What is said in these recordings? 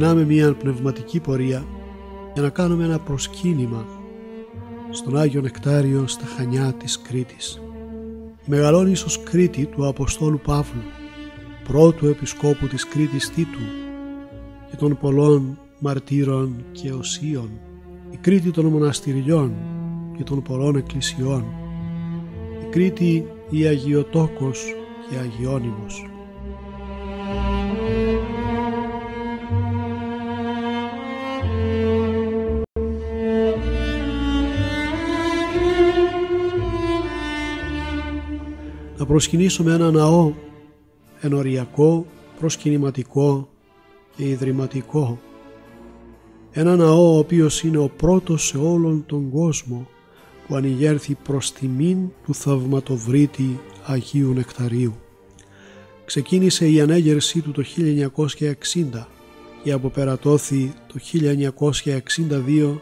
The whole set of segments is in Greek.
ξεκινάμε μια πνευματική πορεία για να κάνουμε ένα προσκύνημα στον Άγιο Νεκτάριο στα Χανιά της Κρήτης. Η Μεγαλόνισσος Κρήτη του Αποστόλου Παύλου, πρώτου επισκόπου της Κρήτης Τίτου και των πολλών μαρτύρων και οσίων, η Κρήτη των μοναστηριών και των πολλών εκκλησιών, η Κρήτη η Αγιοτόκος και Αγιώνυμος. Να προσκυνήσουμε ένα ναό ενοριακό, προσκυνηματικό και ιδρυματικό. Ένα ναό ο οποίος είναι ο πρώτος σε όλον τον κόσμο που ανηγέρθη προς τιμήν του θαυματοβρίτη Αγίου Νεκταρίου. Ξεκίνησε η ανέγερσή του το 1960 και αποπερατώθη το 1962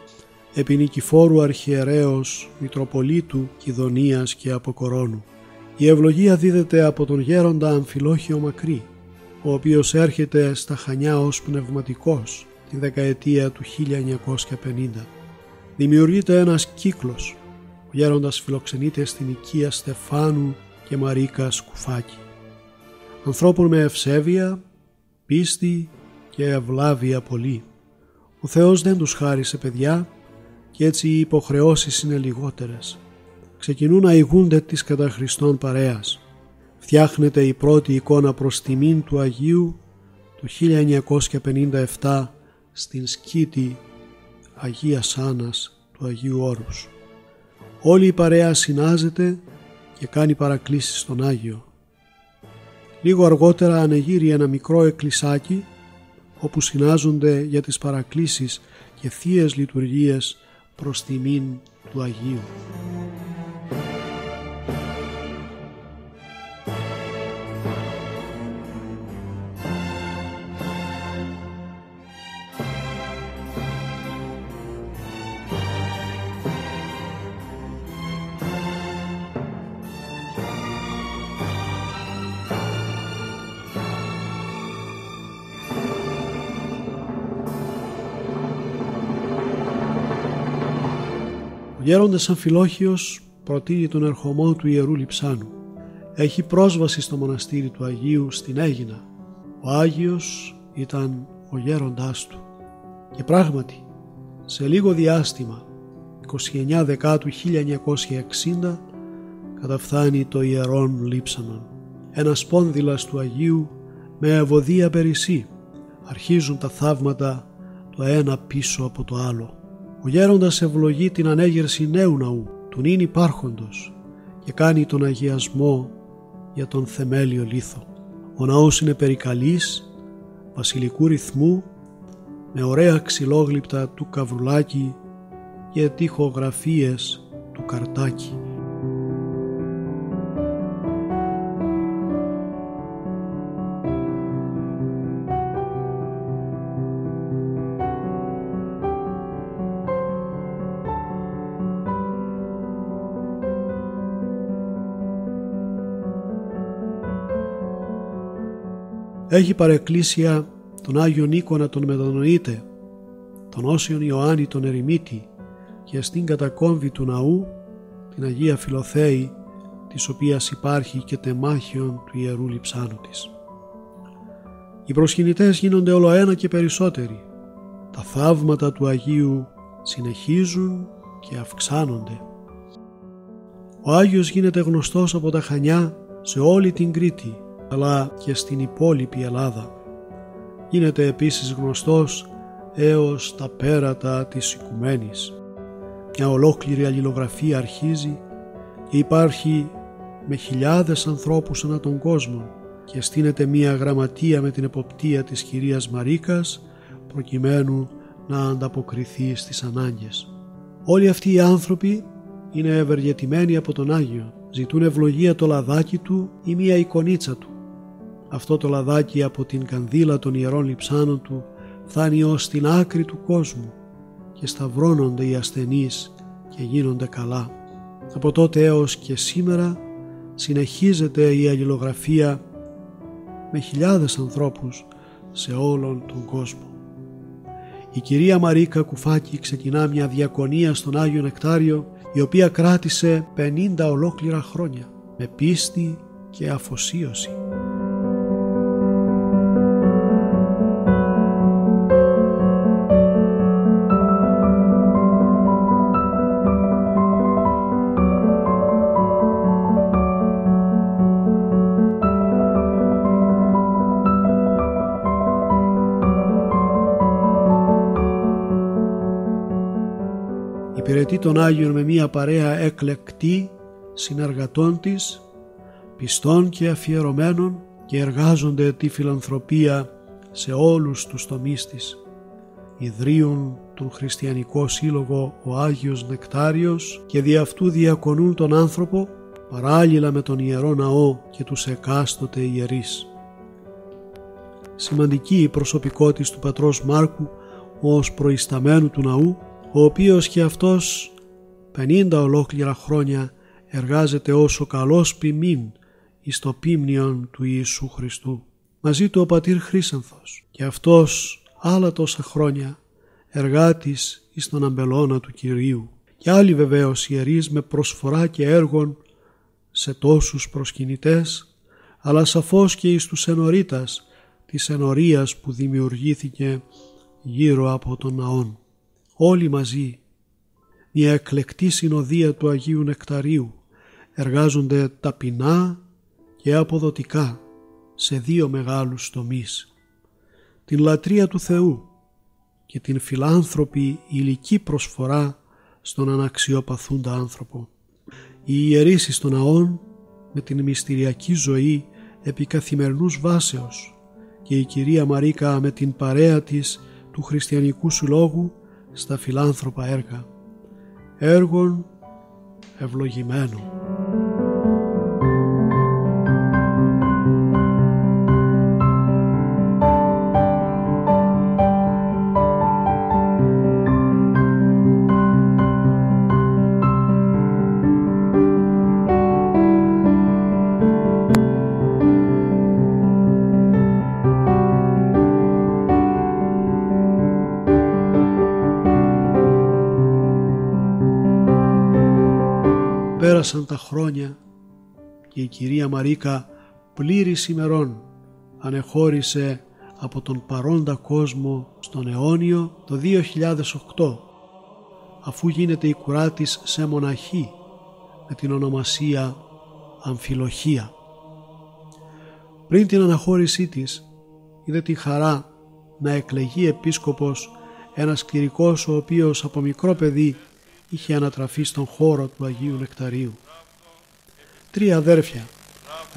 επί Νικηφόρου Αρχιερέως Μητροπολίτου Κιδωνίας και Αποκορώνου. Η ευλογία δίδεται από τον γέροντα Αμφιλόχιο Μακρύ, ο οποίος έρχεται στα Χανιά ως πνευματικός τη δεκαετία του 1950. Δημιουργείται ένας κύκλος. Ο γέροντας φιλοξενείται στην οικία Στεφάνου και Μαρίκας Κουφάκη. Ανθρώπων με ευσέβεια, πίστη και ευλάβεια πολύ. Ο Θεός δεν τους χάρισε παιδιά και έτσι οι υποχρεώσεις είναι λιγότερες. Ξεκινούν να ηγούνται της κατά Χριστόν παρέας. Φτιάχνεται η πρώτη εικόνα προς τιμήν του Αγίου το 1957 στην σκήτη Αγίας Άννας του Αγίου Όρους. Όλη η παρέα συνάζεται και κάνει παρακλήσεις στον Άγιο. Λίγο αργότερα ανεγείρει ένα μικρό εκκλησάκι όπου συνάζονται για τις παρακλήσεις και θείες λειτουργίες προς τιμήν του Αγίου. Ο γέροντας Αμφιλόχιος προτείνει τον ερχομό του Ιερού Λειψάνου. Έχει πρόσβαση στο μοναστήρι του Αγίου στην Αίγινα. Ο Άγιος ήταν ο γέροντάς του. Και πράγματι, σε λίγο διάστημα, 29 Δεκάτου 1960, καταφθάνει το Ιερόν Λείψανον. Ένα σπόνδυλας του Αγίου με ευωδία περισσή. Αρχίζουν τα θαύματα το ένα πίσω από το άλλο. Ο γέροντας ευλογεί την ανέγερση νέου ναού, του νυν υπάρχοντος, και κάνει τον αγιασμό για τον θεμέλιο λίθο. Ο ναός είναι περικαλής, βασιλικού ρυθμού, με ωραία ξυλόγλυπτα του Καβρουλάκη και τοιχογραφίες του Καρτάκη. Έχει παρεκκλήσια τον Άγιο Νίκονα τον Μετανοήτε, τον Όσιον Ιωάννη τον Ερημίτη και στην κατακόμβη του ναού την Αγία Φιλοθέη, της οποίας υπάρχει και τεμάχιον του Ιερού Λειψάνου της. Οι προσκυνητές γίνονται όλο ένα και περισσότεροι. Τα θαύματα του Αγίου συνεχίζουν και αυξάνονται. Ο Άγιος γίνεται γνωστός από τα Χανιά σε όλη την Κρήτη, αλλά και στην υπόλοιπη Ελλάδα. Γίνεται επίσης γνωστός έως τα πέρατα της οικουμένης. Μια ολόκληρη αλληλογραφία αρχίζει και υπάρχει με χιλιάδες ανθρώπους ανά τον κόσμο και στείνεται μια γραμματεία με την εποπτεία της κυρίας Μαρίκας προκειμένου να ανταποκριθεί στις ανάγκες. Όλοι αυτοί οι άνθρωποι είναι ευεργετημένοι από τον Άγιο, ζητούν ευλογία το λαδάκι του ή μια εικονίτσα του. Αυτό το λαδάκι από την κανδύλα των Ιερών Λειψάνων του φτάνει ως την άκρη του κόσμου και σταυρώνονται οι ασθενείς και γίνονται καλά. Από τότε έως και σήμερα συνεχίζεται η αλληλογραφία με χιλιάδες ανθρώπους σε όλον τον κόσμο. Η κυρία Μαρίκα Κουφάκη ξεκινά μια διακονία στον Άγιο Νεκτάριο, η οποία κράτησε 50 ολόκληρα χρόνια, με πίστη και αφοσίωση. Υπηρετεί τον Άγιον με μία παρέα εκλεκτή συνεργατών της, πιστών και αφιερωμένων, και εργάζονται τη φιλανθρωπία σε όλους τους τομείς της. Ιδρύουν τον Χριστιανικό Σύλλογο ο Άγιος Νεκτάριος και δι' αυτού διακονούν τον άνθρωπο παράλληλα με τον Ιερό Ναό και τους εκάστοτε ιερείς. Σημαντική η προσωπικότητα του πατρός Μάρκου ως προϊσταμένου του ναού, ο οποίος και αυτός 50 ολόκληρα χρόνια εργάζεται ως ο καλός ποιμήν εις το ποίμνιον του Ιησού Χριστού. Μαζί του ο πατήρ Χρύσανθος, και αυτός άλλα τόσα χρόνια εργάτης εις τον αμπελώνα του Κυρίου, και άλλοι βεβαίως ιερείς με προσφορά και έργων σε τόσους προσκυνητές, αλλά σαφώς και εις τους ενορίτας της ενορίας που δημιουργήθηκε γύρω από τον ναόν. Όλοι μαζί, μια εκλεκτή συνοδεία του Αγίου Νεκταρίου, εργάζονται ταπεινά και αποδοτικά σε δύο μεγάλους τομείς: την λατρεία του Θεού και την φιλάνθρωπη υλική προσφορά στον αναξιοπαθούντα άνθρωπο. Οι ιερείς εις των ναών με την μυστηριακή ζωή επί καθημερινούς βάσεως, και η κυρία Μαρίκα με την παρέα της του Χριστιανικού Συλλόγου στα φιλάνθρωπα έργα, έργων ευλογημένων. Πέρασαν τα χρόνια και η κυρία Μαρίκα πλήρης ημερών ανεχώρησε από τον παρόντα κόσμο στον αιώνιο το 2008, αφού γίνεται η κουρά της σε μοναχή με την ονομασία Αμφιλοχία. Πριν την αναχώρησή της είδε τη χαρά να εκλεγεί επίσκοπος ένας κληρικός, ο οποίος από μικρό παιδί είχε ανατραφεί στον χώρο του Αγίου Νεκταρίου. 3 αδέρφια,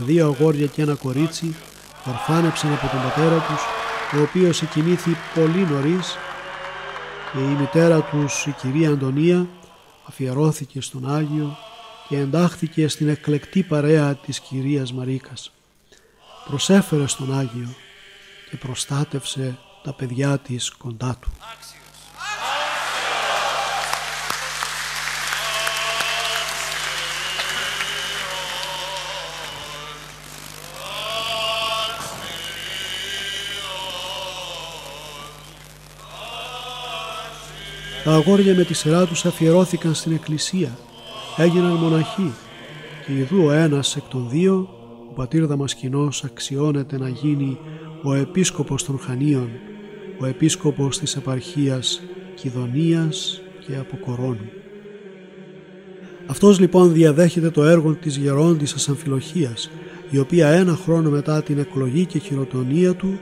2 αγόρια και ένα κορίτσι, ορφάνεψαν από τον πατέρα τους, ο οποίος εκοιμήθη πολύ νωρίς, και η μητέρα τους, η κυρία Αντωνία, αφιερώθηκε στον Άγιο και εντάχθηκε στην εκλεκτή παρέα της κυρίας Μαρίκας. Προσέφερε στον Άγιο και προστάτευσε τα παιδιά της κοντά του. Τα αγόρια με τη σειρά τους αφιερώθηκαν στην εκκλησία, έγιναν μοναχοί, και ιδού ο ένας εκ των 2, ο πατήρ Δαμασκηνός, αξιώνεται να γίνει ο επίσκοπος των Χανίων, ο επίσκοπος της επαρχίας Κιδωνίας και Αποκορώνου. Αυτός λοιπόν διαδέχεται το έργο της γερόντισσας Αμφιλοχίας, η οποία 1 χρόνο μετά την εκλογή και χειροτονία του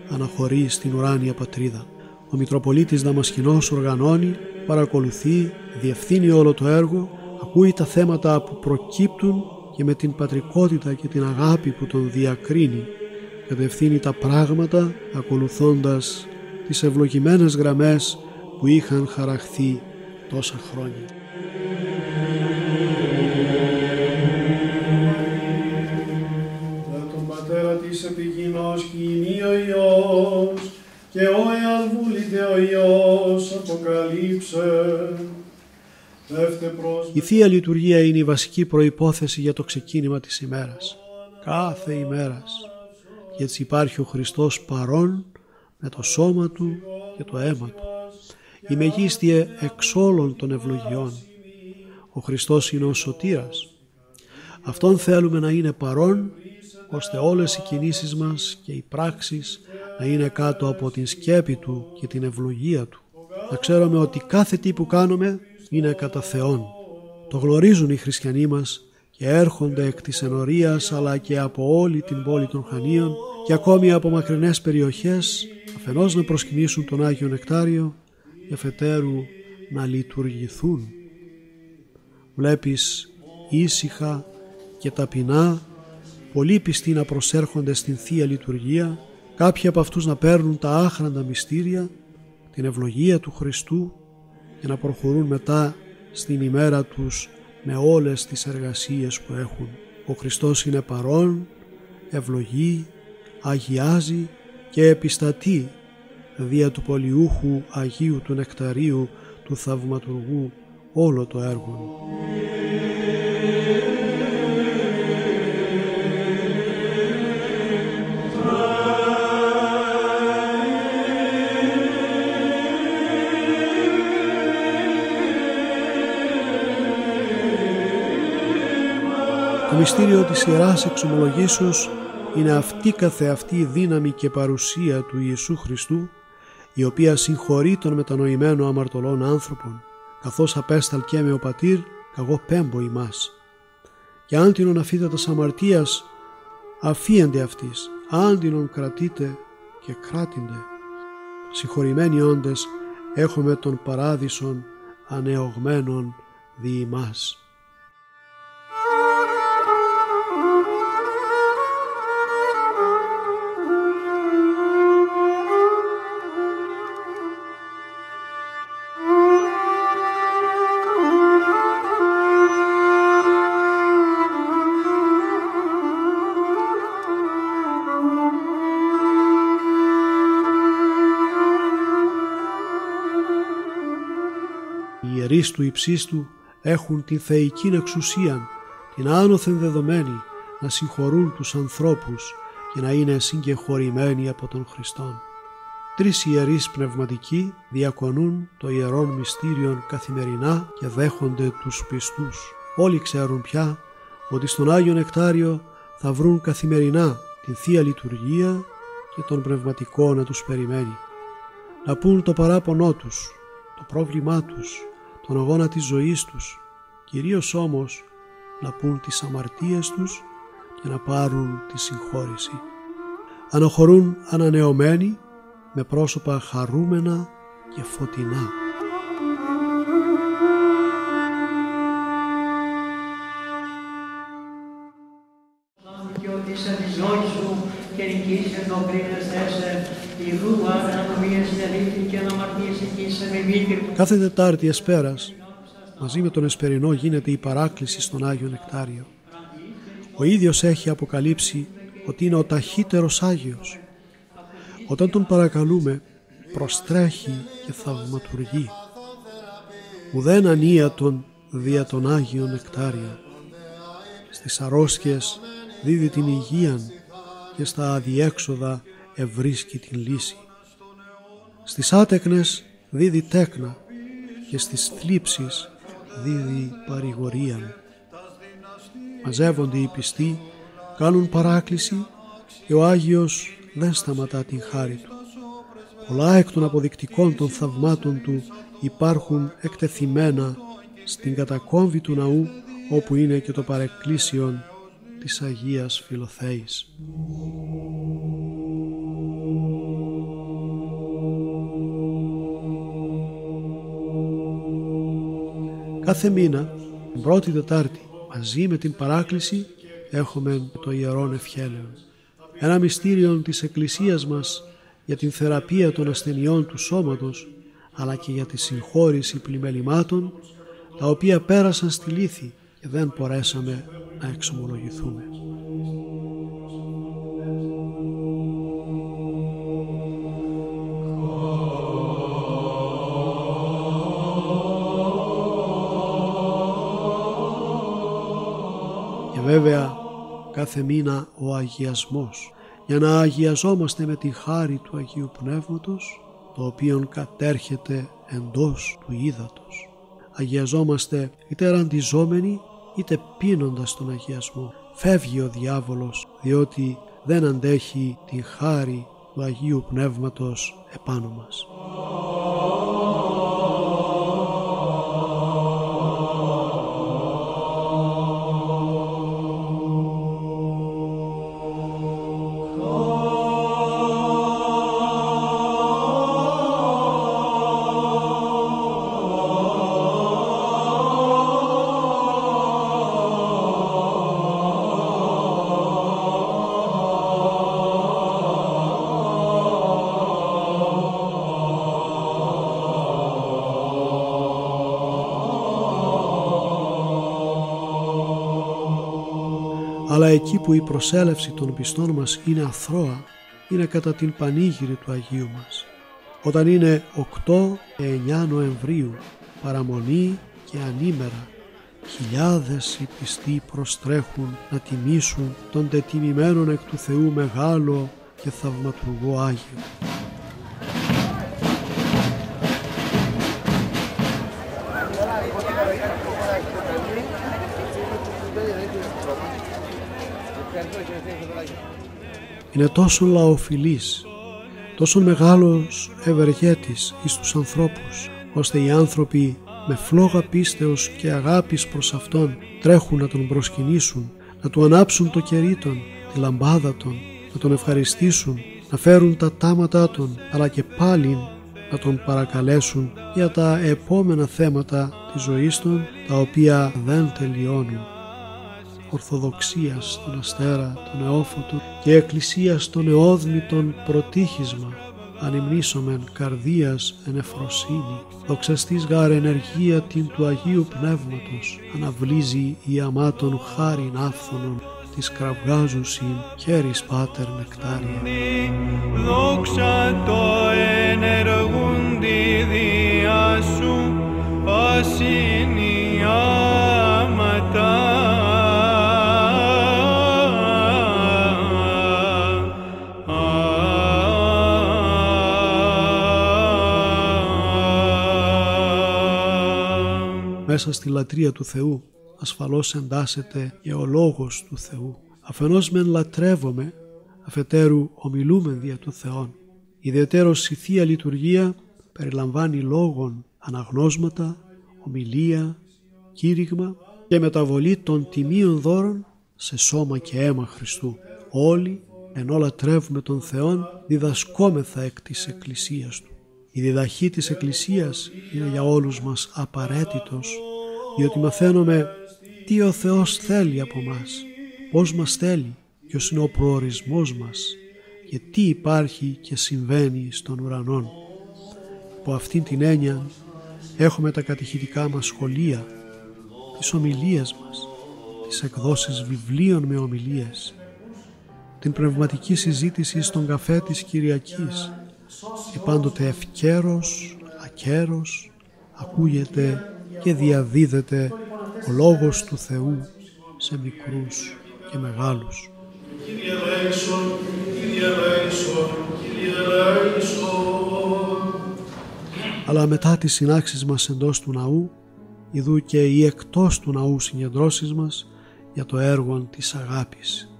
αναχωρεί στην ουράνια πατρίδα. Ο Μητροπολίτης Δαμασκηνός οργανώνει, παρακολουθεί, διευθύνει όλο το έργο, ακούει τα θέματα που προκύπτουν και με την πατρικότητα και την αγάπη που τον διακρίνει κατευθύνει τα πράγματα, ακολουθώντας τις ευλογημένες γραμμές που είχαν χαραχθεί τόσα χρόνια. Για τον πατέρα της επιγεινός κοινή ο Υιός, και ο εάν βούλητε ο Υιός αποκαλύψε. Η Θεία Λειτουργία είναι η βασική προϋπόθεση για το ξεκίνημα της ημέρας, κάθε ημέρας, και έτσι υπάρχει ο Χριστός παρών με το σώμα Του και το αίμα Του. Η μεγίστιε εξ όλων των ευλογιών. Ο Χριστός είναι ο σωτήρας. Αυτόν θέλουμε να είναι παρόν, ώστε όλες οι κινήσεις μας και οι πράξεις να είναι κάτω από την σκέπη Του και την ευλογία Του. Να ξέρουμε ότι κάθε τι που κάνουμε είναι κατά Θεόν. Το γνωρίζουν οι χριστιανοί μας και έρχονται εκ της ενορίας αλλά και από όλη την πόλη των Χανίων και ακόμη από μακρινές περιοχές, αφενός να προσκυνήσουν τον Άγιο Νεκτάριο και αφετέρου να λειτουργηθούν. Βλέπεις ήσυχα και ταπεινά πολλοί πιστοί να προσέρχονται στην Θεία Λειτουργία, κάποιοι από αυτούς να παίρνουν τα άχραντα μυστήρια, την ευλογία του Χριστού και να προχωρούν μετά στην ημέρα τους με όλες τις εργασίες που έχουν. Ο Χριστός είναι παρόν, ευλογεί, αγιάζει και επιστατεί δια του πολιούχου Αγίου του Νεκταρίου του Θαυματουργού όλο το έργο. Το μυστήριο της Ιεράς Εξομολογήσεως είναι αυτή καθεαυτή η δύναμη και παρουσία του Ιησού Χριστού, η οποία συγχωρεί των μετανοημένων αμαρτωλών άνθρωπων, καθώς απέσταλκε με ο Πατήρ, καγώ πέμπω ημάς. Και άντινον αφίδατας αμαρτίας, αφίεντε αυτής, άντινον κρατείτε και κράτηντε. Συγχωρημένοι όντες, έχουμε τον παράδεισον ανεωγμένον δι' ημάς. Οι ιερείς του υψίστου έχουν την θεϊκήν εξουσίαν, την άνωθεν δεδομένη, να συγχωρούν τους ανθρώπους και να είναι συγκεχωρημένοι από τον Χριστόν. 3 ιερείς πνευματικοί διακονούν το ιερόν μυστήριον καθημερινά και δέχονται τους πιστούς. Όλοι ξέρουν πια ότι στον Άγιο Νεκτάριο θα βρουν καθημερινά την Θεία Λειτουργία και τον πνευματικό να τους περιμένει. Να πούν το παράπονό τους, το πρόβλημά τους, τον αγώνα της ζωής τους, κυρίως όμως να πούν τις αμαρτίες τους και να πάρουν τη συγχώρηση. Αναχωρούν ανανεωμένοι με πρόσωπα χαρούμενα και φωτεινά. Κάθε Τετάρτη Εσπέρας, μαζί με τον Εσπερινό, γίνεται η παράκληση στον Άγιο Νεκτάριο. Ο ίδιος έχει αποκαλύψει ότι είναι ο ταχύτερος Άγιος. Όταν τον παρακαλούμε, προστρέχει και θαυματουργεί. Ουδέν ανίατον δια τον Άγιο Νεκτάριο. Στις αρρώστιες δίδει την υγείαν και στα αδιέξοδα ευρίσκει την λύση. Στις άτεκνες δίδει τέκνα και στις θλίψεις δίδει παρηγορίαν. Μαζεύονται οι πιστοί, κάνουν παράκληση και ο Άγιος δεν σταματά την χάρη του. Πολλά εκ των αποδεικτικών των θαυμάτων του υπάρχουν εκτεθειμένα στην κατακόμβη του ναού, όπου είναι και το παρεκκλήσιον της Αγίας Φιλοθέης. Κάθε μήνα, την πρώτη Τετάρτη, μαζί με την παράκληση, έχουμε το Ιερόν Ευχέλαιον. Ένα μυστήριο της Εκκλησίας μας για την θεραπεία των ασθενειών του σώματος, αλλά και για τη συγχώρηση πλημελημάτων, τα οποία πέρασαν στη λύθη και δεν μπορέσαμε να εξομολογηθούμε. Και βέβαια κάθε μήνα ο αγιασμός, για να αγιαζόμαστε με τη χάρη του Αγίου Πνεύματος το οποίον κατέρχεται εντός του ύδατος. Αγιαζόμαστε είτε ραντιζόμενοι είτε πίνοντας τον αγιασμό. Φεύγει ο διάβολος, διότι δεν αντέχει την χάρη του Αγίου Πνεύματος επάνω μας. Αλλά εκεί που η προσέλευση των πιστών μας είναι αθρώα, είναι κατά την πανήγυρη του Αγίου μας. Όταν είναι 8 και 9 Νοεμβρίου, παραμονή και ανήμερα, χιλιάδες οι πιστοί προστρέχουν να τιμήσουν τον τετιμημένον εκ του Θεού μεγάλο και θαυματουργό Άγιο. Είναι τόσο λαοφιλής, τόσο μεγάλος ευεργέτης εις τους ανθρώπους, ώστε οι άνθρωποι με φλόγα πίστεως και αγάπης προς Αυτόν τρέχουν να Τον προσκυνήσουν, να Του ανάψουν το κερίτον, τη λαμπάδα Τον, να Τον ευχαριστήσουν, να φέρουν τα τάματά Τον, αλλά και πάλι να Τον παρακαλέσουν για τα επόμενα θέματα της ζωής Τον, τα οποία δεν τελειώνουν. Ορθοδοξία στον αστέρα τον νεόφωτο και εκκλησία στον νεόδμητον προτύχισμα, ανυμνήσομεν καρδίας εν εφροσύνη, δοξαστής γάρ ενεργία την του Αγίου Πνεύματος, αναβλύζει η αμάτων χάριν άφθονον, της κραυγάζουσιν χέρις πάτερ νεκτάρια. Δόξα το ενεργούντι διά σου, πάσινη άματα. Μέσα στη λατρεία του Θεού ασφαλώς εντάσσεται και ο Λόγος του Θεού. Αφενός μεν λατρεύομαι, αφετέρου ομιλούμεν δια του Θεόν. Ιδιαιτέρως η Θεία Λειτουργία περιλαμβάνει λόγων, αναγνώσματα, ομιλία, κήρυγμα και μεταβολή των τιμίων δώρων σε σώμα και αίμα Χριστού. Όλοι ενώ λατρεύουμε τον Θεόν διδασκόμεθα εκ της Εκκλησίας Του. Η διδαχή της Εκκλησίας είναι για όλους μας απαραίτητος, διότι μαθαίνουμε τι ο Θεός θέλει από μας, πώς μας θέλει, ποιος είναι ο προορισμός μας και τι υπάρχει και συμβαίνει στον ουρανό. Από αυτήν την έννοια έχουμε τα κατηχητικά μας σχολεία, τις ομιλίες μας, τις εκδόσεις βιβλίων με ομιλίες, την πνευματική συζήτηση στον καφέ της Κυριακής και πάντοτε ευκαίρος, ακέρος ακούγεται και διαδίδεται ο Λόγος του Θεού σε μικρούς και μεγάλους. Αλλά μετά τις συνάξεις μας εντός του ναού, ιδού και οι εκτός του ναού συγκεντρώσεις μας για το έργο της αγάπης,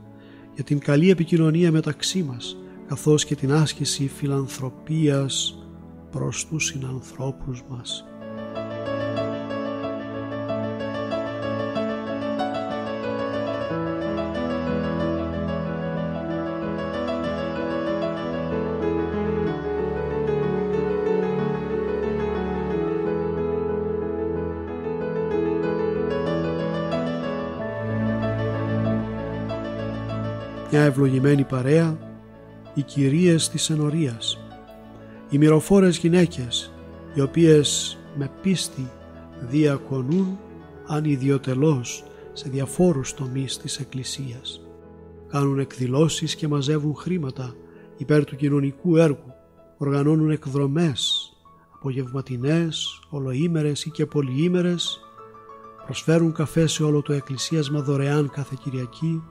για την καλή επικοινωνία μεταξύ μας, καθώς και την άσκηση φιλανθρωπίας προς τους συνανθρώπους μας. Μια ευλογημένη παρέα, οι κυρίες της ενορίας, οι μυροφόρες γυναίκες, οι οποίες με πίστη διακονούν ανιδιοτελώς σε διαφόρους τομείς της Εκκλησίας. Κάνουν εκδηλώσεις και μαζεύουν χρήματα υπέρ του κοινωνικού έργου, οργανώνουν εκδρομές, απογευματινές, ολοήμερες ή και πολυήμερες, προσφέρουν καφέ σε όλο το εκκλησίασμα δωρεάν κάθε Κυριακή,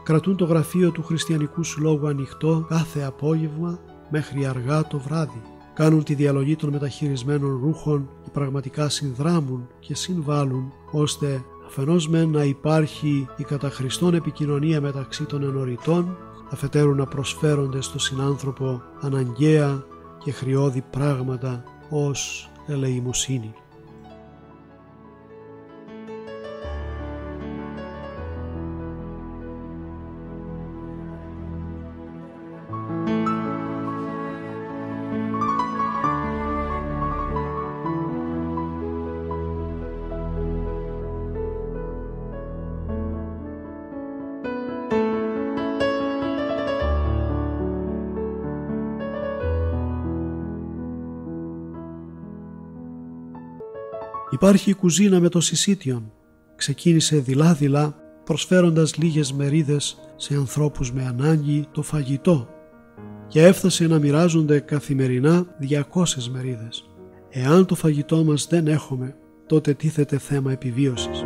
κρατούν το γραφείο του Χριστιανικού Συλλόγου ανοιχτό κάθε απόγευμα μέχρι αργά το βράδυ κάνουν τη διαλογή των μεταχειρισμένων ρούχων και πραγματικά συνδράμουν και συμβάλλουν ώστε αφενός μεν να υπάρχει η κατά Χριστόν επικοινωνία μεταξύ των ενοριτών, αφετέρου να προσφέρονται στο συνάνθρωπο αναγκαία και χρειώδη πράγματα ως ελεημοσύνη. Υπάρχει η κουζίνα με το συσίτιον. Ξεκίνησε δειλά-δειλά προσφέροντας λίγες μερίδες σε ανθρώπους με ανάγκη το φαγητό και έφτασε να μοιράζονται καθημερινά 200 μερίδες. Εάν το φαγητό μας δεν έχουμε, τότε τίθεται θέμα επιβίωσης.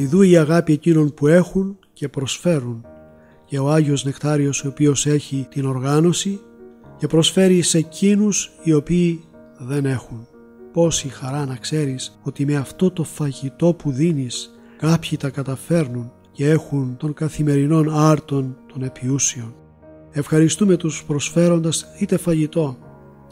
Ιδού η αγάπη εκείνων που έχουν και προσφέρουν και ο Άγιος Νεκτάριος ο οποίος έχει την οργάνωση και προσφέρει σε εκείνους οι οποίοι δεν έχουν. Πόση χαρά να ξέρεις ότι με αυτό το φαγητό που δίνεις κάποιοι τα καταφέρνουν και έχουν των καθημερινών άρτων των επιούσιων. Ευχαριστούμε τους προσφέροντας είτε φαγητό,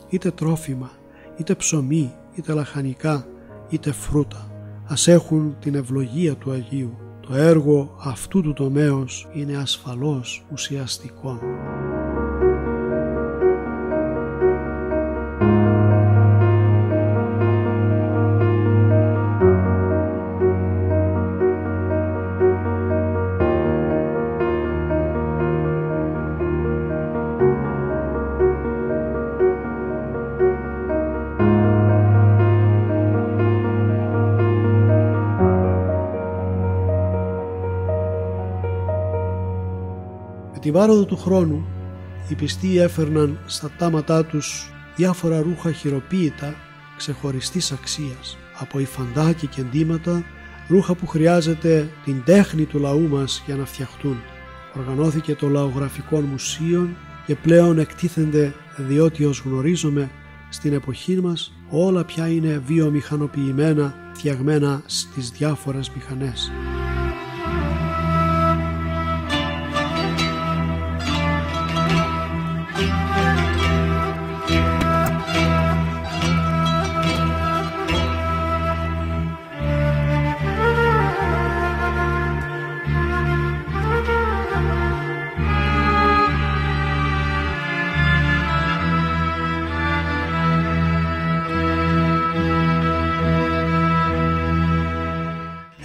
είτε τρόφιμα, είτε ψωμί, είτε λαχανικά, είτε φρούτα. Ας έχουν την ευλογία του Αγίου. Το έργο αυτού του τομέως είναι ασφαλώς ουσιαστικό. Τη βάροδο του χρόνου οι πιστοί έφερναν στα τάματά τους διάφορα ρούχα χειροποίητα ξεχωριστής αξίας, από υφαντά και κεντήματα, ρούχα που χρειάζεται την τέχνη του λαού μας για να φτιαχτούν. Οργανώθηκε το Λαογραφικό Μουσείο και πλέον εκτίθενται, διότι ως γνωρίζουμε στην εποχή μας όλα πια είναι βιομηχανοποιημένα, φτιαγμένα στις διάφορες μηχανές.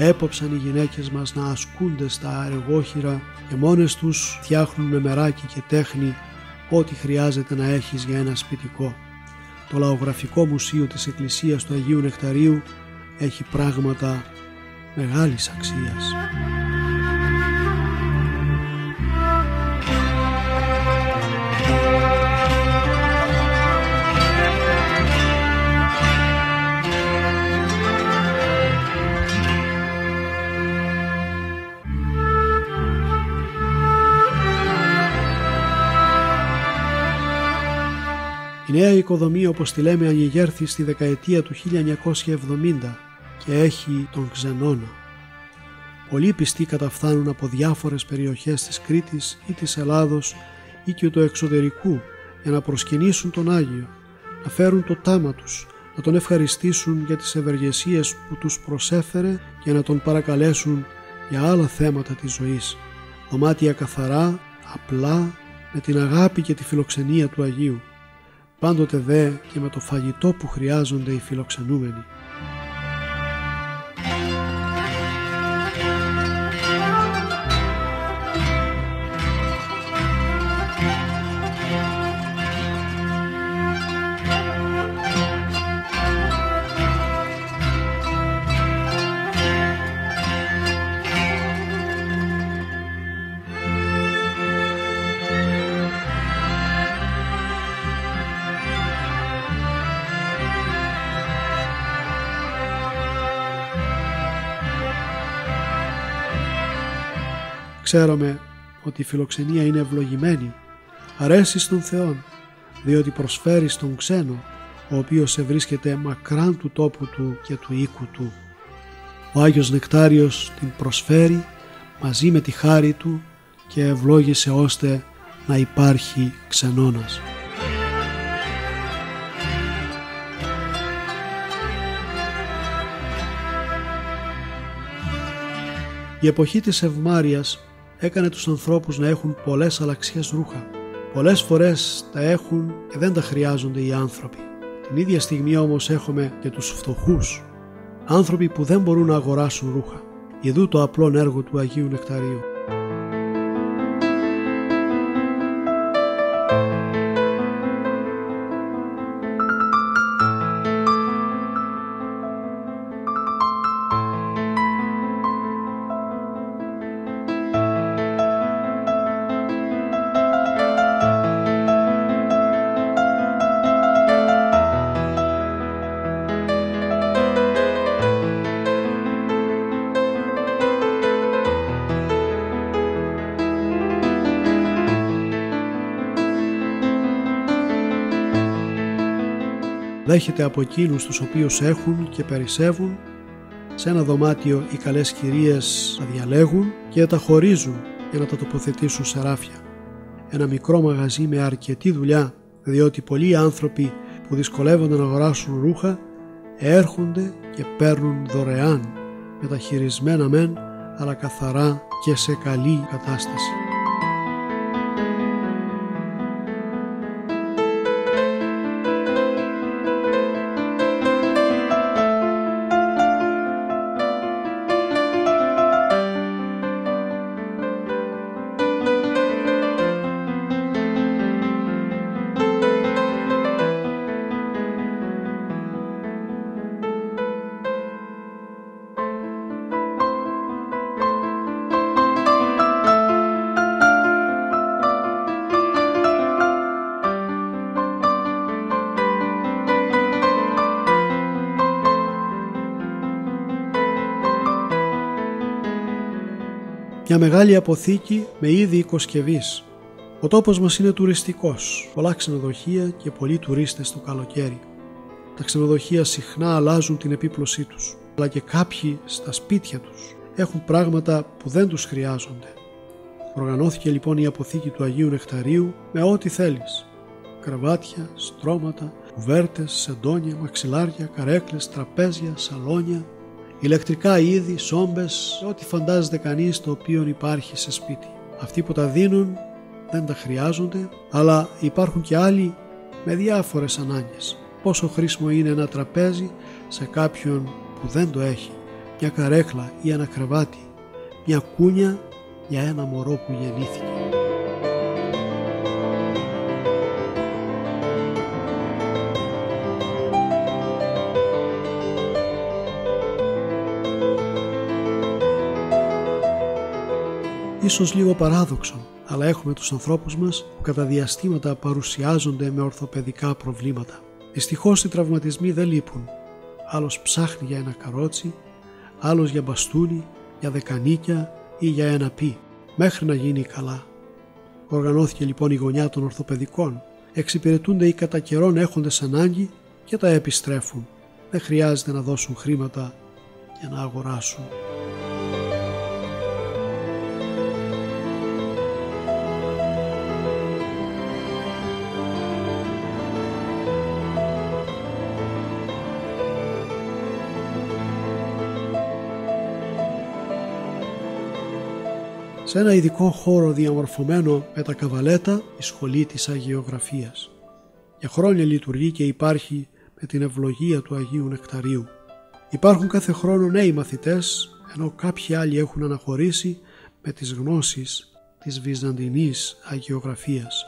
Έπαψαν οι γυναίκες μας να ασκούνται στα αργόχειρα και μόνες τους φτιάχνουν με μεράκι και τέχνη ό,τι χρειάζεται να έχεις για ένα σπιτικό. Το Λαογραφικό Μουσείο της Εκκλησίας του Αγίου Νεκταρίου έχει πράγματα μεγάλης αξίας. Η νέα οικοδομή, όπως τη λέμε, ανηγέρθη στη δεκαετία του 1970 και έχει τον Ξενώνα. Πολλοί πιστοί καταφθάνουν από διάφορες περιοχές της Κρήτης ή της Ελλάδος ή και του εξωτερικού για να προσκυνήσουν τον Άγιο, να φέρουν το τάμα τους, να τον ευχαριστήσουν για τις ευεργεσίες που τους προσέφερε και να τον παρακαλέσουν για άλλα θέματα της ζωής. Δωμάτια καθαρά, απλά, με την αγάπη και τη φιλοξενία του Αγίου. Πάντοτε δε και με το φαγητό που χρειάζονται οι φιλοξενούμενοι. Ξέρουμε ότι η φιλοξενία είναι ευλογημένη, αρέσει στον Θεόν, διότι προσφέρει στον ξένο, ο οποίος ευρίσκεται μακράν του τόπου του και του οίκου του. Ο Άγιος Νεκτάριος την προσφέρει μαζί με τη χάρη του και ευλόγησε ώστε να υπάρχει ξενώνας. Η εποχή της ευμάρειας έκανε τους ανθρώπους να έχουν πολλές αλλαξιές ρούχα. Πολλές φορές τα έχουν και δεν τα χρειάζονται οι άνθρωποι. Την ίδια στιγμή όμως έχουμε και τους φτωχούς, άνθρωποι που δεν μπορούν να αγοράσουν ρούχα. Ιδού το απλό έργο του Αγίου Νεκταρίου. Δέχεται από εκείνους τους οποίους έχουν και περισσεύουν. Σε ένα δωμάτιο οι καλές κυρίες τα διαλέγουν και τα χωρίζουν για να τα τοποθετήσουν σε ράφια. Ένα μικρό μαγαζί με αρκετή δουλειά, διότι πολλοί άνθρωποι που δυσκολεύονται να αγοράσουν ρούχα έρχονται και παίρνουν δωρεάν, μεταχειρισμένα μεν, αλλά καθαρά και σε καλή κατάσταση. Μια μεγάλη αποθήκη με είδη οικοσκευής. Ο τόπος μας είναι τουριστικός, πολλά ξενοδοχεία και πολλοί τουρίστες το καλοκαίρι. Τα ξενοδοχεία συχνά αλλάζουν την επίπλωσή τους, αλλά και κάποιοι στα σπίτια τους έχουν πράγματα που δεν τους χρειάζονται. Οργανώθηκε λοιπόν η αποθήκη του Αγίου Νεκταρίου με ό,τι θέλεις. Κρεβάτια, στρώματα, κουβέρτες, σεντόνια, μαξιλάρια, καρέκλες, τραπέζια, σαλόνια, ηλεκτρικά είδη, σόμπες, ό,τι φαντάζεται κανείς το οποίο υπάρχει σε σπίτι. Αυτοί που τα δίνουν δεν τα χρειάζονται, αλλά υπάρχουν και άλλοι με διάφορες ανάγκες. Πόσο χρήσιμο είναι ένα τραπέζι σε κάποιον που δεν το έχει, μια καρέκλα ή ένα κρεβάτι, μια κούνια για ένα μωρό που γεννήθηκε. Ίσως λίγο παράδοξο, αλλά έχουμε τους ανθρώπους μας που κατά διαστήματα παρουσιάζονται με ορθοπαιδικά προβλήματα. Δυστυχώς οι τραυματισμοί δεν λείπουν. Άλλος ψάχνει για ένα καρότσι, άλλος για μπαστούνι, για δεκανίκια ή για ένα πι, μέχρι να γίνει καλά. Οργανώθηκε λοιπόν η γωνιά των ορθοπαιδικών. Εξυπηρετούνται οι κατά καιρόν έχοντες ανάγκη και τα επιστρέφουν. Δεν χρειάζεται να δώσουν χρήματα για να αγοράσουν. Σε ένα ειδικό χώρο διαμορφωμένο με τα καβαλέτα, η σχολή της Αγιογραφίας. Για χρόνια λειτουργεί και υπάρχει με την ευλογία του Αγίου Νεκταρίου. Υπάρχουν κάθε χρόνο νέοι μαθητές, ενώ κάποιοι άλλοι έχουν αναχωρήσει με τις γνώσεις της Βυζαντινής Αγιογραφίας.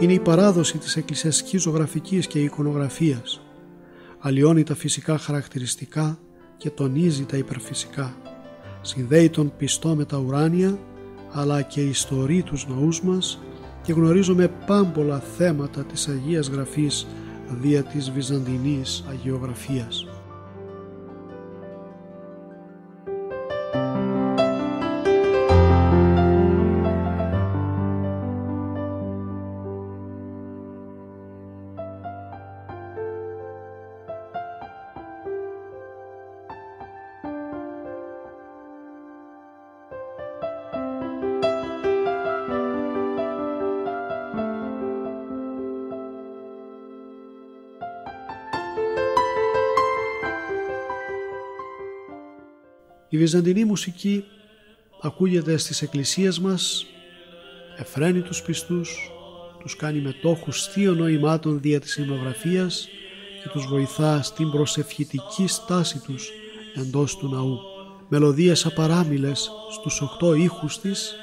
Είναι η παράδοση της εκκλησιαστικής ζωγραφικής και εικονογραφίας. Αλλοιώνει τα φυσικά χαρακτηριστικά και τονίζει τα υπερφυσικά. Συνδέει τον πιστό με τα ουράνια, αλλά και ιστορεί τους ναούς μας και γνωρίζουμε πάμπολα θέματα της Αγίας Γραφής δια της Βυζαντινής Αγιογραφίας. Η βυζαντινή μουσική ακούγεται στις εκκλησίες μας, εφραίνει τους πιστούς, τους κάνει μετόχους θείων νοημάτων δια της υμνογραφίας και τους βοηθά στην προσευχητική στάση τους εντός του ναού. Μελωδίες απαράμιλες στους 8 ήχους της,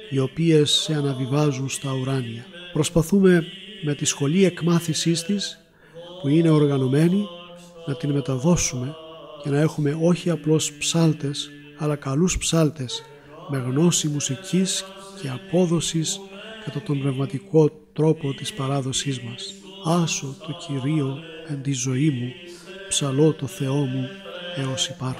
οι οποίες σε αναβιβάζουν στα ουράνια. Προσπαθούμε με τη σχολή εκμάθησής της, που είναι οργανωμένη, να την μεταδώσουμε και να έχουμε όχι απλώς ψάλτες, αλλά καλούς ψάλτες με γνώση μουσικής και απόδοσης κατά τον πνευματικό τρόπο της παράδοσής μας. Άσω το Κυρίο εν τη ζωή μου, ψαλώ το Θεό μου έως υπάρχω.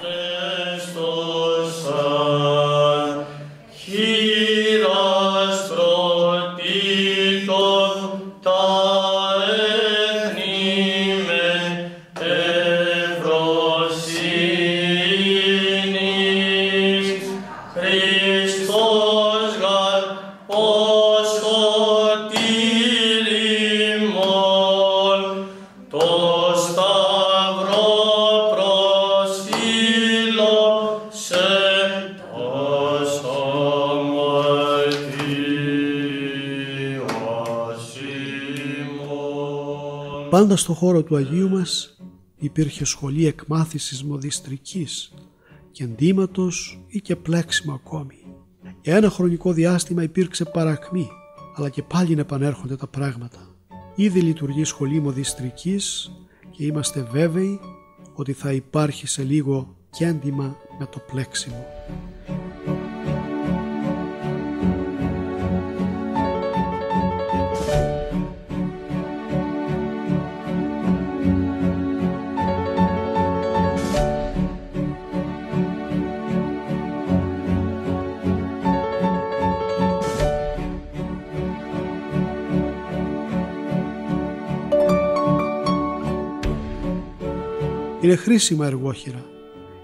Πάντα στο χώρο του Αγίου μας υπήρχε σχολή εκμάθησης μοδιστρικής και εντύματος ή και πλέξιμο ακόμη. Για ένα χρονικό διάστημα υπήρξε παρακμή, αλλά και πάλι επανέρχονται τα πράγματα. Ήδη λειτουργεί σχολή μοδιστρικής και είμαστε βέβαιοι ότι θα υπάρχει σε λίγο και έντυμα με το πλέξιμο. Είναι χρήσιμα εργόχειρα.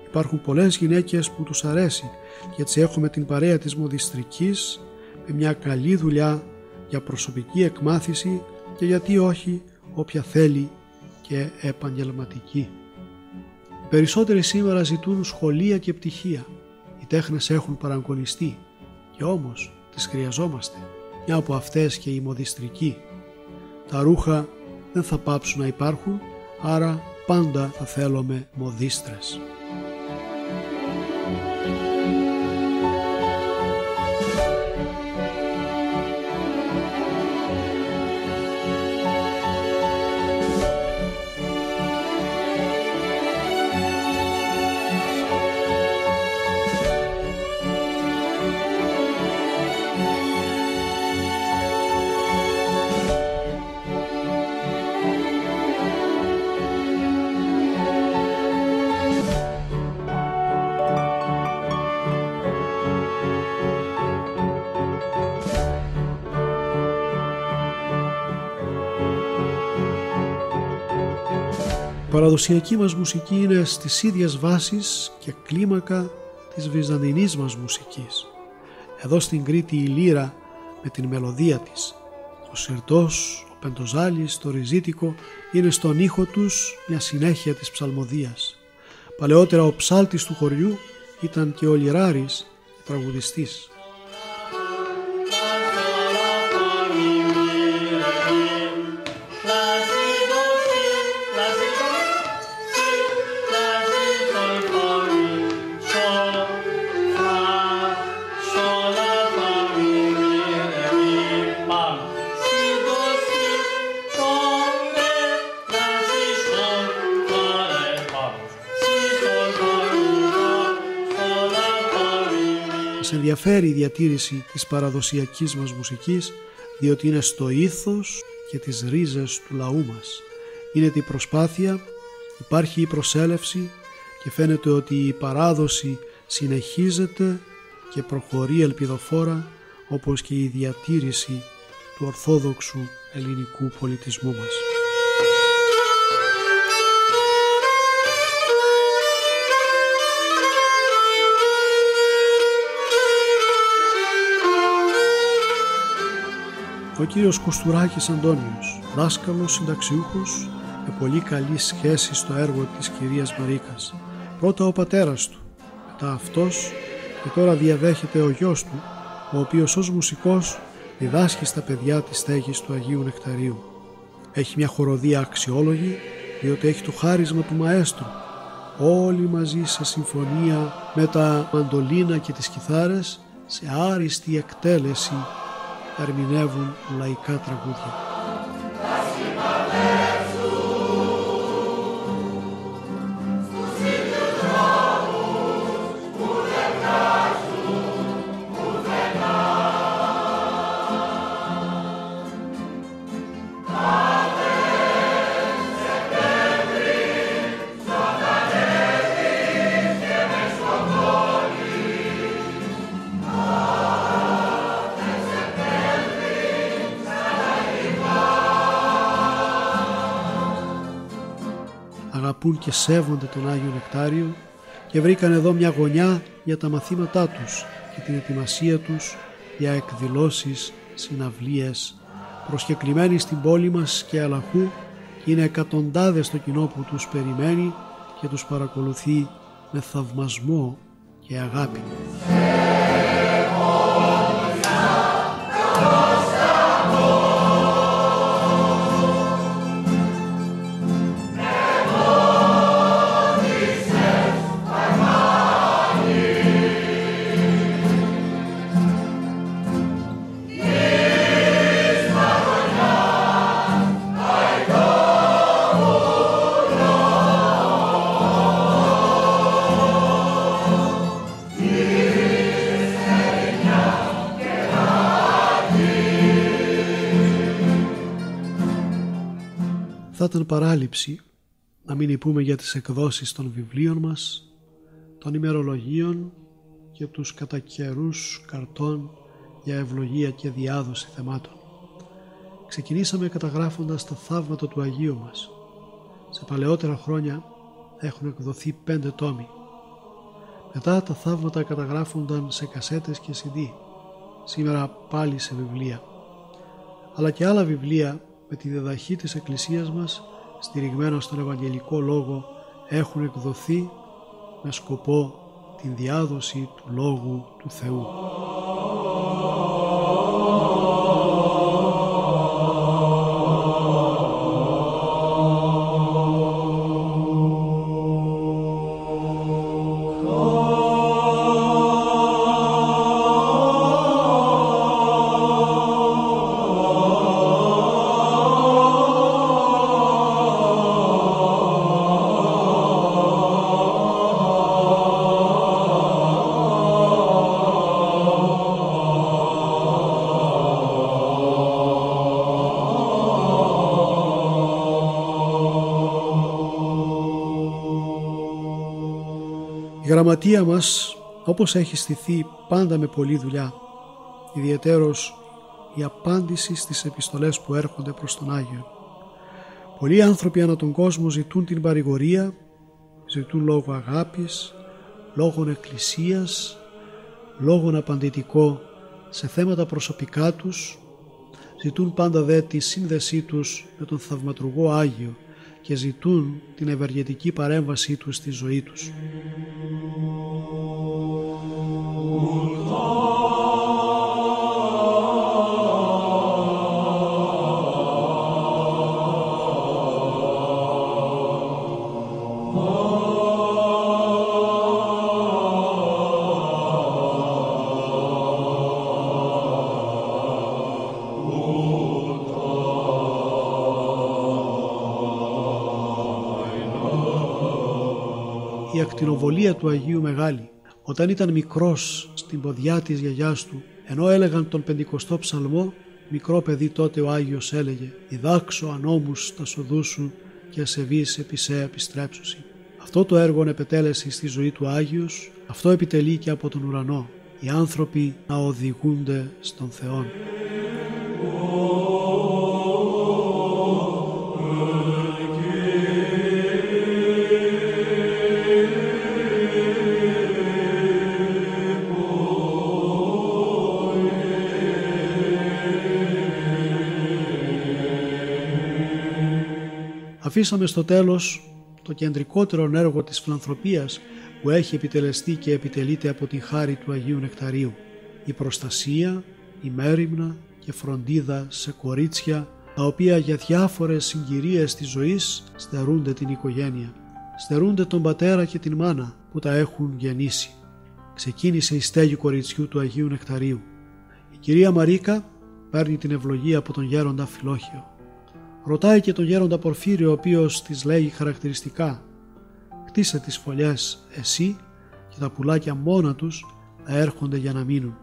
Υπάρχουν πολλές γυναίκες που τους αρέσει και έτσι έχουμε την παρέα της μοδιστρικής με μια καλή δουλειά για προσωπική εκμάθηση και γιατί όχι όποια θέλει και επαγγελματική. Οι περισσότεροι σήμερα ζητούν σχολεία και πτυχία. Οι τέχνες έχουν παραγωνιστεί και όμως τις χρειαζόμαστε. Μια από αυτές και η μοδιστρική. Τα ρούχα δεν θα πάψουν να υπάρχουν, άρα πάντα θα θέλουμε μοδίστρες. Η παραδοσιακή μας μουσική είναι στις ίδιες βάσεις και κλίμακα της βυζαντινής μας μουσικής. Εδώ στην Κρήτη η λύρα με την μελωδία της, ο συρτός, ο πεντοζάλης, το ριζίτικο είναι στον ήχο τους μια συνέχεια της ψαλμοδίας. Παλαιότερα ο ψάλτης του χωριού ήταν και ο λυράρης και τραγουδιστής. Μας ενδιαφέρει η διατήρηση της παραδοσιακής μας μουσικής, διότι είναι στο ήθος και τις ρίζες του λαού μας. Είναι η προσπάθεια, υπάρχει η προσέλευση και φαίνεται ότι η παράδοση συνεχίζεται και προχωρεί ελπιδοφόρα, όπως και η διατήρηση του ορθόδοξου ελληνικού πολιτισμού μας. Ο κύριος Κουστουράκης Αντώνιος, δάσκαλος συνταξιούχος με πολύ καλή σχέση στο έργο της κυρίας Μαρίκας. Πρώτα ο πατέρας του, μετά αυτός και τώρα διαδέχεται ο γιος του, ο οποίος ως μουσικός διδάσκει στα παιδιά της στέγης του Αγίου Νεκταρίου. Έχει μια χοροδία αξιόλογη, διότι έχει το χάρισμα του μαέστρου. Όλοι μαζί σε συμφωνία με τα μαντολίνα και τις κιθάρες, σε άριστη εκτέλεση ερμηνεύουν λαϊκά τραγούδια. Αγαπούν και σέβονται τον Άγιο Νεκτάριο και βρήκαν εδώ μια γωνιά για τα μαθήματά τους και την ετοιμασία τους για εκδηλώσεις, συναυλίες. Προσκεκλημένοι στην πόλη μας και Αλαχού, είναι εκατοντάδες το κοινό που τους περιμένει και τους παρακολουθεί με θαυμασμό και αγάπη. Θα ήταν παράληψη να μην υπούμε για τις εκδόσεις των βιβλίων μας, των ημερολογίων και τους κατά καιρούς καρτών για ευλογία και διάδοση θεμάτων. Ξεκινήσαμε καταγράφοντας τα θαύματα του Αγίου μας. Σε παλαιότερα χρόνια έχουν εκδοθεί 5 τόμοι. Μετά τα θαύματα καταγράφονταν σε κασέτες και CD, σήμερα πάλι σε βιβλία. Αλλά και άλλα βιβλία με τη διδαχή της Εκκλησίας μας, στηριγμένα στον Ευαγγελικό Λόγο, έχουν εκδοθεί με σκοπό την διάδοση του Λόγου του Θεού. Η γραμματεία μας, όπως έχει στηθεί πάντα με πολλή δουλειά, ιδιαιτέρως η απάντηση στις επιστολές που έρχονται προς τον Άγιο. Πολλοί άνθρωποι ανά τον κόσμο ζητούν την παρηγορία, ζητούν λόγω αγάπης, λόγων εκκλησίας, λόγων απαντητικό σε θέματα προσωπικά τους, ζητούν πάντα δε τη σύνδεσή τους με τον Θαυματουργό Άγιο και ζητούν την ευεργετική παρέμβασή τους στη ζωή τους. Η ακτινοβολία του Αγίου μεγάλη, Όταν ήταν μικρός στην ποδιά της γιαγιάς του, ενώ έλεγαν τον 50ο ψαλμό, μικρό παιδί τότε ο Άγιος έλεγε «Ιδάξω ανώμους τα σοδού σου και ασεβείς επί σε επιστρέψουσι». Αυτό το έργο επετέλεσε στη ζωή του Άγιος, αυτό επιτελεί και από τον ουρανό, οι άνθρωποι να οδηγούνται στον Θεόν. Αφήσαμε στο τέλος το κεντρικότερο έργο της φιλανθρωπίας που έχει επιτελεστεί και επιτελείται από την χάρη του Αγίου Νεκταρίου. Η προστασία, η μέριμνα και φροντίδα σε κορίτσια τα οποία για διάφορες συγκυρίες της ζωής στερούνται την οικογένεια. Στερούνται τον πατέρα και την μάνα που τα έχουν γεννήσει. Ξεκίνησε η στέγη κοριτσιού του Αγίου Νεκταρίου. Η κυρία Μαρίκα παίρνει την ευλογία από τον γέροντα Φιλόχιο. Ρωτάει και τον γέροντα Πορφύριο, ο οποίος της λέγει χαρακτηριστικά «Χτίσε τις φωλιές εσύ και τα πουλάκια μόνα τους θα έρχονται για να μείνουν».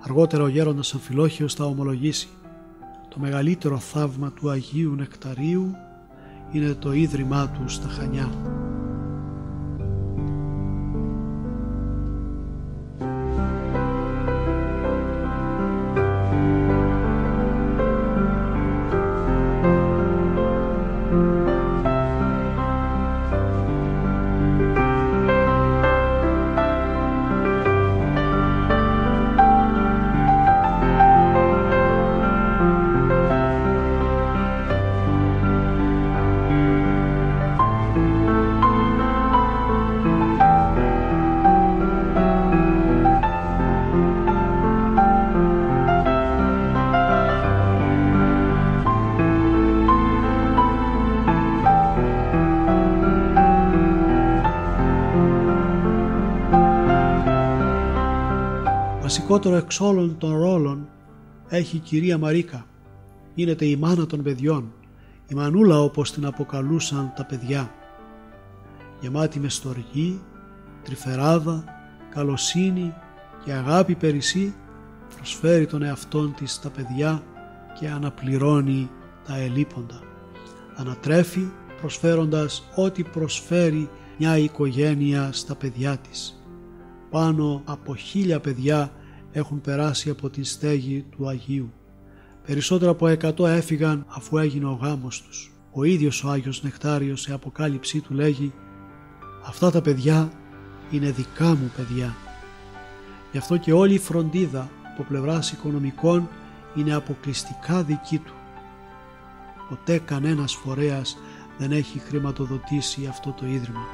Αργότερα ο γέροντας Αμφιλόχιος θα ομολογήσει «Το μεγαλύτερο θαύμα του Αγίου Νεκταρίου είναι το ίδρυμά του στα Χανιά». Βασικότερο εξ όλων των ρόλων έχει η κυρία Μαρίκα. Γίνεται η μάνα των παιδιών, η μανούλα όπως την αποκαλούσαν τα παιδιά. Γεμάτη με στοργή, τρυφεράδα, καλοσύνη και αγάπη περισσή, προσφέρει τον εαυτόν της στα παιδιά και αναπληρώνει τα ελείποντα. Ανατρέφει προσφέροντας ό,τι προσφέρει μια οικογένεια στα παιδιά της. Πάνω από 1000 παιδιά έχουν περάσει από την στέγη του Αγίου. Περισσότερα από 100 έφυγαν αφού έγινε ο γάμος τους. Ο ίδιος ο Άγιος Νεκτάριος σε αποκάλυψή του λέγει «Αυτά τα παιδιά είναι δικά μου παιδιά». Γι' αυτό και όλη η φροντίδα από πλευράς οικονομικών είναι αποκλειστικά δική του. Ποτέ κανένας φορέας δεν έχει χρηματοδοτήσει αυτό το ίδρυμα.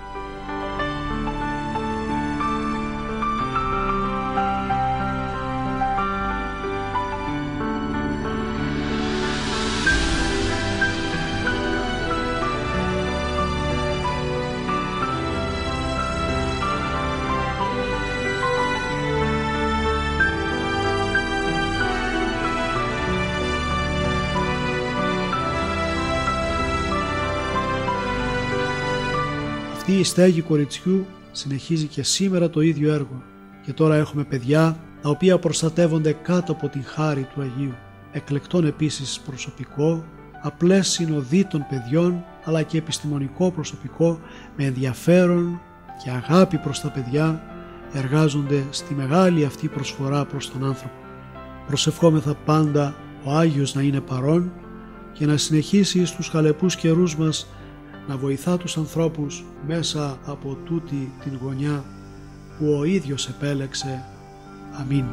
Αυτή η στέγη κοριτσιού συνεχίζει και σήμερα το ίδιο έργο και τώρα έχουμε παιδιά τα οποία προστατεύονται κάτω από την χάρη του Αγίου. Εκλεκτών επίσης προσωπικό, απλές συνοδοί των παιδιών αλλά και επιστημονικό προσωπικό με ενδιαφέρον και αγάπη προς τα παιδιά εργάζονται στη μεγάλη αυτή προσφορά προς τον άνθρωπο. Προσευχόμεθα πάντα ο Άγιος να είναι παρόν και να συνεχίσει στους χαλεπούς καιρούς μας να βοηθά τους ανθρώπους μέσα από τούτη την γωνιά που ο ίδιος επέλεξε. Αμήν.